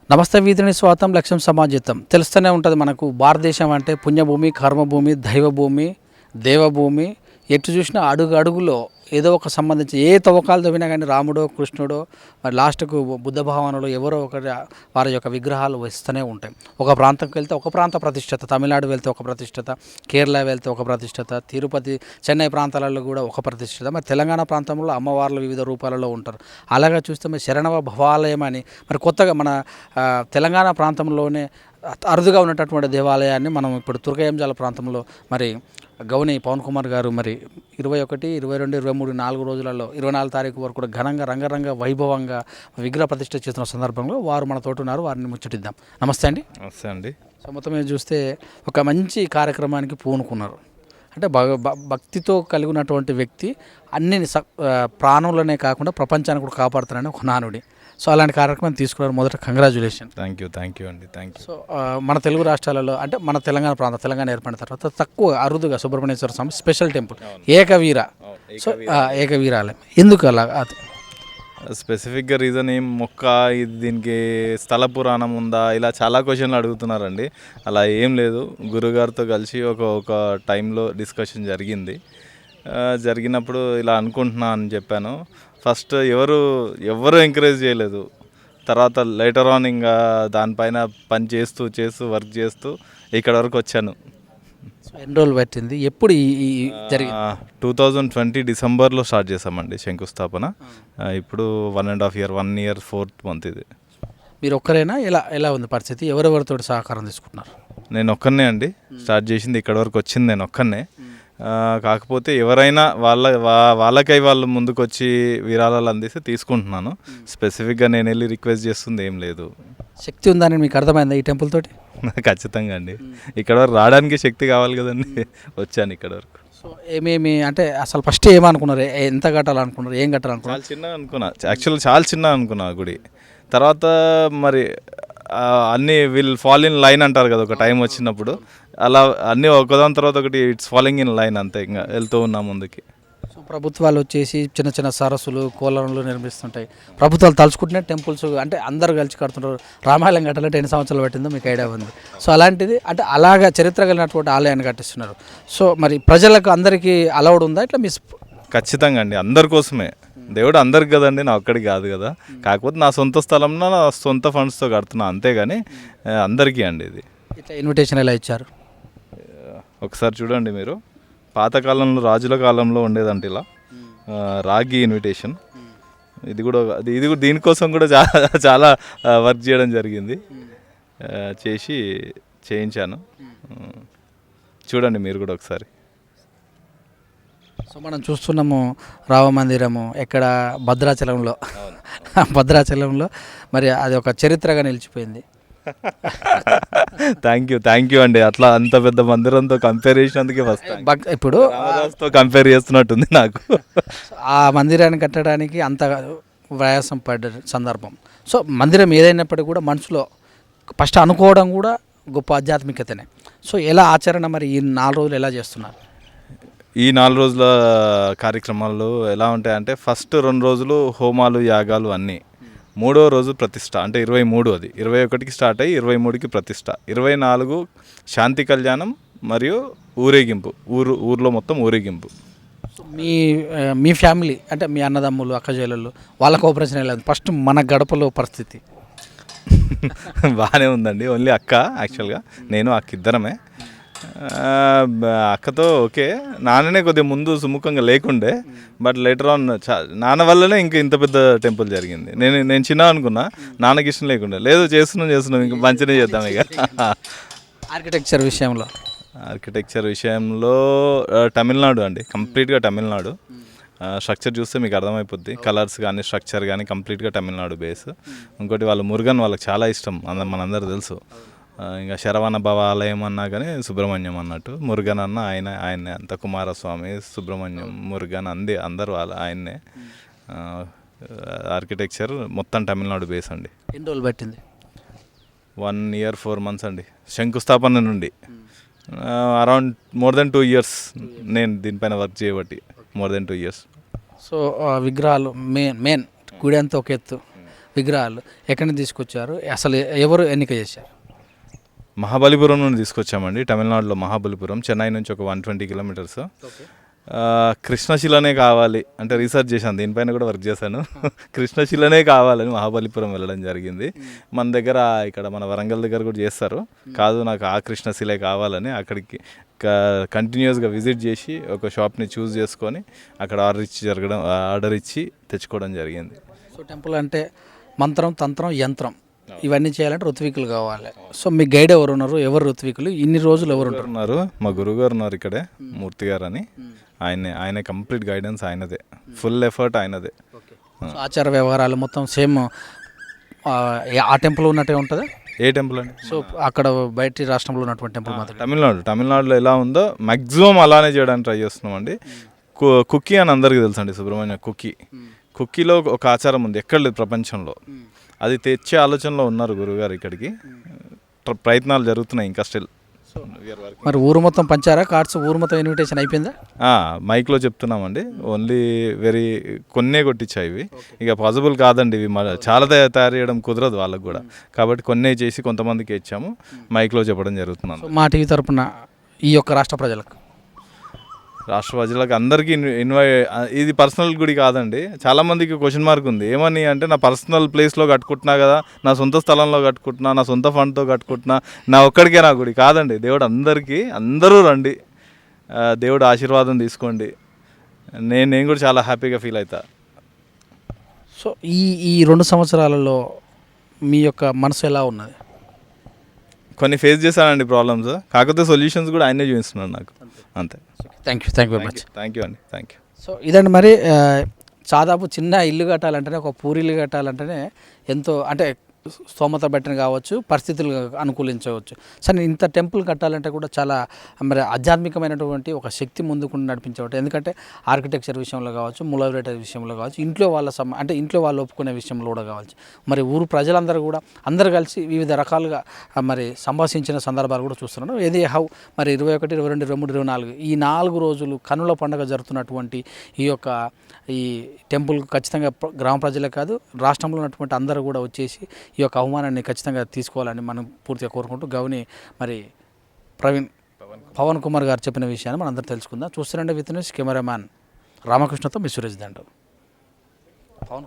నమస్తే వీధిని స్వాతం లక్ష్యం సమాజితం తెలుస్తూనే ఉంటుంది మనకు. భారతదేశం అంటే పుణ్యభూమి, కర్మభూమి, దైవభూమి, దేవభూమి. ఎటు చూసినా అడుగు అడుగులో ఏదో ఒక సంబంధించి ఏ తవ్వకాలు తవ్వినా కానీ రాముడో కృష్ణుడో మరి లాస్ట్కు బుద్ధ భావనలో ఎవరో ఒకరి వారి యొక్క విగ్రహాలు వస్తూనే ఉంటాయి. ఒక ప్రాంతంకి వెళ్తే ఒక ప్రాంత ప్రతిష్టత, తమిళనాడు వెళ్తే ఒక ప్రతిష్టత, కేరళ వెళ్తే ఒక ప్రతిష్టత, తిరుపతి, చెన్నై ప్రాంతాలలో కూడా ఒక ప్రతిష్టత. మరి తెలంగాణ ప్రాంతంలో అమ్మవార్లు వివిధ రూపాలలో ఉంటారు. అలాగా చూస్తే మరి శరణవ భవాలయం అని మరి కొత్తగా మన తెలంగాణ ప్రాంతంలోనే అరుదుగా ఉన్నటువంటి దేవాలయాన్ని మనం ఇప్పుడు తుర్కయంజాల ప్రాంతంలో మరి గౌని పవన్ కుమార్ గారు మరి 21, 22, 23, 4 రోజులలో 24 తారీఖు వరకు కూడా ఘనంగా రంగరంగ వైభవంగా విగ్రహ ప్రతిష్ఠ చేస్తున్న సందర్భంలో వారు మన తోటి ఉన్నారు. వారిని ముచ్చటిద్దాం. నమస్తే అండి. నమస్తే అండి. సో మొత్తం మీద చూస్తే ఒక మంచి కార్యక్రమానికి పూనుకున్నారు. అంటే భక్తితో కలిగి ఉన్నటువంటి వ్యక్తి అన్ని ప్రాణులనే కాకుండా ప్రపంచాన్ని కూడా కాపాడుతారని ఒక నానుడి. సో అలాంటి కార్యక్రమం తీసుకున్నారు. మొదట కంగ్రాచులేషన్. థ్యాంక్ యూ అండి. Thank you. సో మన తెలుగు రాష్ట్రాలలో అంటే మన తెలంగాణ ప్రాంతం, తెలంగాణ ఏర్పడిన తర్వాత తక్కువ అరుదుగా సుబ్రహ్మణ్యేశ్వర స్వామి స్పెషల్ టెంపుల్ ఏకవీర. సో ఏకవీరాలయం ఎందుకు అలా? స్పెసిఫిక్గా రీజన్ ఏం మొక్క ఇది దీనికి స్థల పురాణం ఉందా ఇలా చాలా క్వశ్చన్లు అడుగుతున్నారండి. అలా ఏం లేదు. గురుగారితో కలిసి ఒక టైంలో డిస్కషన్ జరిగినప్పుడు ఇలా అనుకుంటున్నా అని చెప్పాను. ఫస్ట్ ఎవరు ఎంకరేజ్ చేయలేదు. తర్వాత లేటర్ ఆన్ ఇంకా దానిపైన పని చేస్తూ వర్క్ చేస్తూ ఇక్కడ వరకు వచ్చాను. ఎన్ని రోజులు పట్టింది? ఎప్పుడు జరిగింది? 2020 డిసెంబర్లో స్టార్ట్ చేసామండి శంకుస్థాపన. ఇప్పుడు 1.5 year 4th month ఇది. మీరు ఒక్కరేనా? ఎలా ఉంది పరిస్థితి? ఎవరెవరితో సహకారం తీసుకుంటున్నారు? నేను ఒక్కనే అండి. స్టార్ట్ చేసింది ఇక్కడ వరకు వచ్చింది నేను ఒక్కనే. కాకపోతే ఎవరైనా వాళ్ళు ముందుకు వచ్చి విరాళాలు అందిస్తే తీసుకుంటున్నాను. స్పెసిఫిక్గా నేను వెళ్ళి రిక్వెస్ట్ చేస్తుంది ఏం లేదు. శక్తి ఉందని మీకు అర్థమైందా ఈ టెంపుల్ తోటి? ఖచ్చితంగా అండి. ఇక్కడ వరకు రావడానికి శక్తి కావాలి కదండి. వచ్చాను ఇక్కడ వరకు. సో ఏమేమి అంటే అసలు ఫస్ట్ ఏమనుకున్నారు? ఎంత కట్టాలనుకున్నారు? ఏం కట్టాలనుకున్నారు? చాలా చిన్న అనుకున్నా గుడి. తర్వాత మరి అన్నీ విల్ ఫాల్ ఇన్ లైన్ అంటారు కదా ఒక టైం వచ్చినప్పుడు. అలా అన్నీ ఒకదాని తర్వాత ఒకటి ఇట్స్ ఫాలోయింగ్ ఇన్ లైన్, అంతే. ఇంకా వెళ్తూ ఉన్నాం ముందుకి. సో ప్రభుత్వాలు వచ్చేసి చిన్న చిన్న సరస్సులు, కోలరంలు నిర్మిస్తుంటాయి. ప్రభుత్వాలు తలుచుకుంటున్న టెంపుల్స్ అంటే అందరూ కలిసి కడుతుంటారు. రామాలయం కట్టాలంటే ఎన్ని సంవత్సరాలు పట్టిందో మీకు ఐడియా ఉంది. సో అలాంటిది అంటే అలాగా చరిత్ర కలిగినటువంటి ఆలయాన్ని కట్టిస్తున్నారు. సో మరి ప్రజలకు అందరికీ అలౌడ్ ఉందా ఇట్లా? ఖచ్చితంగా అండి. అందరి కోసమే. దేవుడు అందరికి కదండి, నా ఒక్కడికి కాదు కదా. కాకపోతే నా సొంత స్థలంలో నా సొంత ఫండ్స్తో కడుతున్నా, అంతేగాని అందరికీ అండి. ఇది ఇట్లా ఇన్విటేషన్ ఎలా ఇచ్చారు? ఒకసారి చూడండి మీరు. పాతకాలంలో రాజుల కాలంలో ఉండేదంటే ఇలా రాగి ఇన్విటేషన్. ఇది కూడా దీనికోసం కూడా చాలా వర్క్ చేయడం జరిగింది. చేయించాను. చూడండి మీరు కూడా ఒకసారి. సో మనం చూస్తున్నాము రామమందిరము ఎక్కడ భద్రాచలంలో మరి అది ఒక చరిత్రగా నిలిచిపోయింది. థ్యాంక్ యూ అండి. అట్లా అంత పెద్ద మందిరంతో కంపేర్ చేసినందుకే ఫస్ట్ ఇప్పుడు కంపేర్ చేస్తున్నట్టుంది నాకు. ఆ మందిరాన్ని కట్టడానికి అంత ప్రయాసం పడ్డ సందర్భం. సో మందిరం ఏదైనప్పటికీ కూడా మనసులో ఫస్ట్ అనుకోవడం కూడా గొప్ప ఆధ్యాత్మికతనే. సో ఎలా ఆచరణ మరి ఈ 4 రోజులు ఎలా చేస్తున్నారు? ఈ 4 రోజుల కార్యక్రమాలు ఎలా ఉంటాయంటే ఫస్ట్ 2 రోజులు హోమాలు, యాగాలు అన్నీ. 3వ రోజు ప్రతిష్ట అంటే 23, అది 21కి స్టార్ట్ అయ్యి 23కి ప్రతిష్ట, 24 శాంతి కళ్యాణం మరియు ఊరేగింపు. ఊర్లో మొత్తం ఊరేగింపు. మీ ఫ్యామిలీ అంటే మీ అన్నదమ్ములు, అక్కచెల్లెళ్ళు వాళ్ళ కోఆపరేషన్ ఎలా ఉంది? ఫస్ట్ మన గడపలో పరిస్థితి బాగానే ఉందండి. ఓన్లీ అక్క, యాక్చువల్గా నేను అక్క ఇద్దరమే. అక్కతో ఓకే. నాన్ననే కొద్దిగా ముందు సుముఖంగా లేకుండే, బట్ లేటర్ ఆన్ నాన్న వల్లనే ఇంకా ఇంత పెద్ద టెంపుల్ జరిగింది. నేను చిన్న అనుకున్నా, నాన్నకి ఇష్టం లేకుండే. లేదు చేస్తున్నాం ఇంకా మంచిగా చేద్దాం. ఇక ఆర్కిటెక్చర్ విషయంలో తమిళనాడు అండి, కంప్లీట్గా తమిళనాడు. స్ట్రక్చర్ చూస్తే మీకు అర్థమైపోద్ది. కలర్స్ కానీ స్ట్రక్చర్ కానీ కంప్లీట్గా తమిళనాడు బేస్. ఇంకోటి వాళ్ళు మురుగన్ వాళ్ళకి చాలా ఇష్టం, మనందరూ తెలుసు. ఇంకా శరవణ భవ ఆలయం అన్నా కానీ సుబ్రహ్మణ్యం అన్నట్టు. మురుగన్ అన్న ఆయన్నే అంత. కుమారస్వామి, సుబ్రహ్మణ్యం, మురుగన్ అందరూ ఆయన్నే. ఆర్కిటెక్చర్ మొత్తం తమిళనాడు బేస్ అండి. ఎన్ని రోజులు పట్టింది? 1 year 4 months అండి శంకుస్థాపన నుండి. అరౌండ్ more than 2 years నేను దీనిపైన వర్క్ చేయబట్టి. more than 2 years. సో విగ్రహాలు మెయిన్ గుడి అంతా ఒక ఎత్తు, విగ్రహాలు ఎక్కడి నుంచి తీసుకొచ్చారు, అసలు ఎవరు ఎన్నిక చేశారు? మహాబలిపురం నుండి తీసుకొచ్చామండి. తమిళనాడులో మహాబలిపురం, చెన్నై నుంచి ఒక 120 కిలోమీటర్స్. కృష్ణశిలనే కావాలి అంటే రీసెర్చ్ చేశాను, దీనిపైన కూడా వర్క్ చేశాను. కృష్ణశిలనే కావాలని మహాబలిపురం వెళ్ళడం జరిగింది. మన దగ్గర ఇక్కడ మన వరంగల్ దగ్గర కూడా చేస్తారు. కాదు నాకు ఆ కృష్ణశిలే కావాలని అక్కడికి కంటిన్యూస్గా విజిట్ చేసి ఒక షాప్ని చూస్ చేసుకొని అక్కడ ఆర్డర్ ఇచ్చి తెచ్చుకోవడం జరిగింది. సో టెంపుల్ అంటే మంత్రం, తంత్రం, యంత్రం ఇవన్నీ చేయాలంటే ఋత్వికులు కావాలి. సో మీ గైడ్ ఎవరు ఉన్నారు, ఎవరు ఋత్వికులు, ఇన్ని రోజులు ఎవరు ఉన్నారు? మా గురువుగారు ఉన్నారు ఇక్కడే, మూర్తి గారు అని. ఆయనే కంప్లీట్ గైడెన్స్ ఆయనదే, ఫుల్ ఎఫర్ట్ ఆయనదే. సో ఆచార వ్యవహారాలు మొత్తం సేమ్ ఆ టెంపుల్ ఉన్నట్టే ఉంటుందా? ఏ టెంపుల్ అండి? సో అక్కడ బయట రాష్ట్రంలో ఉన్నటువంటి టెంపుల్ మాత్రం తమిళనాడులో ఎలా ఉందో మ్యాక్సిమం అలానే చేయడానికి ట్రై చేస్తున్నాం అండి. కుక్కీ అని అందరికీ తెలుసు అండి, సుబ్రహ్మణ్య కుక్కీలో ఒక ఆచారం ఉంది, ఎక్కడ లేదు ప్రపంచంలో. అది తెచ్చే ఆలోచనలో ఉన్నారు గురువుగారు. ఇక్కడికి ప్రయత్నాలు జరుగుతున్నాయి ఇంకా స్టిల్. మరి ఊరు మొత్తం పంచారా కార్డ్స్? ఊరు మొత్తం ఇన్విటేషన్ అయిపోయిందా? మైక్లో చెప్తున్నామండి, ఓన్లీ కొన్నే కొట్టించాయి ఇవి. ఇక పాసిబుల్ కాదండి, ఇవి చాలా తయారు చేయడం కుదరదు వాళ్ళకు కూడా. కాబట్టి కొన్నే చేసి కొంతమందికి ఇచ్చాము, మైక్లో చెప్పడం జరుగుతున్నాను. మా టీవీ తరపున ఈ యొక్క రాష్ట్ర ప్రజలకు అందరికీ ఇది పర్సనల్ గుడి కాదండి. చాలామందికి క్వశ్చన్ మార్క్ ఉంది, ఏమని అంటే నా పర్సనల్ ప్లేస్లో కట్టుకుంటున్నా కదా, నా సొంత స్థలంలో కట్టుకుంటున్నా, నా సొంత ఫండ్తో కట్టుకుంటున్నా, నా ఒక్కడికే నా గుడి కాదండి. దేవుడు అందరూ రండి, దేవుడు ఆశీర్వాదం తీసుకోండి. నేను కూడా చాలా హ్యాపీగా ఫీల్ అవుతా. సో ఈ 2 సంవత్సరాలలో మీ యొక్క మనసు ఎలా ఉన్నది? కొన్ని ఫేస్ చేశానండి ప్రాబ్లమ్స్, కాకపోతే సొల్యూషన్స్ కూడా ఆయనే చూపిస్తున్నాడు నాకు, అంతే. Thank you very much. Thank you అండి, థ్యాంక్ యూ. సో ఇదండి మరి దాదాపు చిన్న ఇల్లు కట్టాలంటేనే, ఒక పూరిల్లు కట్టాలంటేనే ఎంతో అంటే స్తోమత బట్టిన కావచ్చు, పరిస్థితులు అనుకూలించవచ్చు. సరే ఇంత టెంపుల్ కట్టాలంటే కూడా చాలా మరి ఆధ్యాత్మికమైనటువంటి ఒక శక్తి ముందుకు నడిపించవచ్చు. ఎందుకంటే ఆర్కిటెక్చర్ విషయంలో కావచ్చు, మూలరేటర్ విషయంలో కావచ్చు, ఇంట్లో వాళ్ళు ఒప్పుకునే విషయంలో కూడా కావచ్చు. మరి ఊరు ప్రజలందరూ కూడా అందరూ కలిసి వివిధ రకాలుగా మరి సంభాషించిన సందర్భాలు కూడా చూస్తున్నాను. ఏది మరి 21, 22, 23, 24 ఈ 4 రోజులు కనుల పండుగ జరుగుతున్నటువంటి ఈ టెంపుల్ ఖచ్చితంగా గ్రామ ప్రజలే కాదు, రాష్ట్రంలో ఉన్నటువంటి అందరూ కూడా వచ్చేసి ఈ యొక్క అవమానాన్ని ఖచ్చితంగా తీసుకోవాలని మనం పూర్తిగా కోరుకుంటూ గౌని మరి పవన్ కుమార్ గారు చెప్పిన విషయాన్ని మనం అందరూ తెలుసుకుందాం. చూస్తుండే విత్ న్యూస్ కెమెరామ్యాన్ రామకృష్ణతో మీ సురేష్ దండవ్.